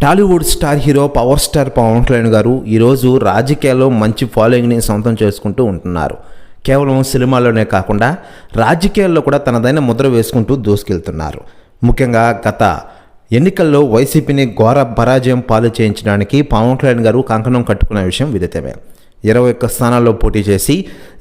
Tollywood star hero power star Pawan Kalyan garu ఈరోజు రాజకీయాల్లో మంచి ఫాలోయింగ్ని సొంతం చేసుకుంటూ ఉంటున్నారు. కేవలం సినిమాల్లోనే కాకుండా రాజకీయాల్లో కూడా తనదైన ముద్ర వేసుకుంటూ దూసుకెళ్తున్నారు. ముఖ్యంగా గత ఎన్నికల్లో వైసీపీని ఘోర పరాజయం పాలు చేయించడానికి పవన్ కళ్యాణ్ గారు కంకణం కట్టుకున్న విషయం విదితమే. 21 స్థానాల్లో పోటీ చేసి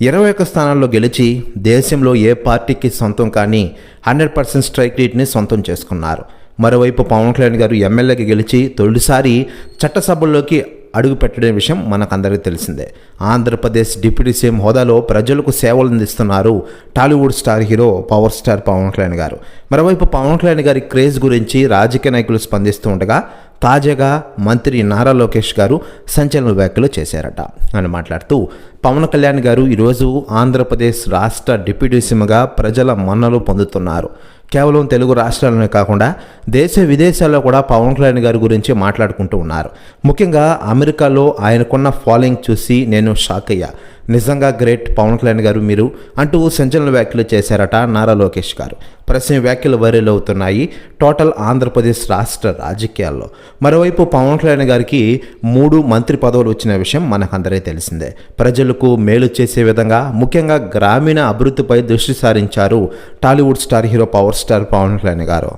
21 స్థానాల్లో గెలిచి దేశంలో ఏ పార్టీకి సొంతం కానీ 100% స్ట్రైక్ రేట్ని సొంతం చేసుకున్నారు. మరోవైపు పవన్ కళ్యాణ్ గారు ఎమ్మెల్యేకి గెలిచి తొలిసారి చట్టసభల్లోకి అడుగు పెట్టడం విషయం మనకందరికీ తెలిసిందే. ఆంధ్రప్రదేశ్ డిప్యూటీ సీఎం హోదాలో ప్రజలకు సేవలు అందిస్తున్నారు Tollywood star hero power star Pawan Kalyan garu. మరోవైపు పవన్ కళ్యాణ్ గారి క్రేజ్ గురించి రాజకీయ నాయకులు స్పందిస్తూ ఉండగా తాజాగా మంత్రి నారా లోకేష్ గారు సంచలన వ్యాఖ్యలు చేశారట. అని మాట్లాడుతూ పవన్ కళ్యాణ్ గారు ఈరోజు ఆంధ్రప్రదేశ్ రాష్ట్ర డిప్యూటీ సీఎంగా ప్రజల మన్నలు పొందుతున్నారు. కేవలం తెలుగు రాష్ట్రాలనే కాకుండా దేశ విదేశాల్లో కూడా పవన్ కళ్యాణ్ గారి గురించి మాట్లాడుకుంటూ ఉన్నారు. ముఖ్యంగా అమెరికాలో ఆయనకున్న ఫాలోయింగ్ చూసి నేను షాక్ అయ్యా. నిజంగా గ్రేట్ పవన్ కళ్యాణ్ గారు మీరు అంటూ సంచలన వ్యాఖ్యలు చేశారట నారా లోకేష్ గారు. ప్రస్తుతం వ్యాఖ్యలు వైరల్ అవుతున్నాయి టోటల్ ఆంధ్రప్రదేశ్ రాష్ట్ర రాజకీయాల్లో. మరోవైపు పవన్ కళ్యాణ్ గారికి 3 మంత్రి పదవులు వచ్చిన విషయం మనకందరికీ తెలిసిందే. ప్రజలకు మేలు చేసే విధంగా ముఖ్యంగా గ్రామీణ అభివృద్ధిపై దృష్టి సారించారు Tollywood star hero power star Pawan Kalyan గారు.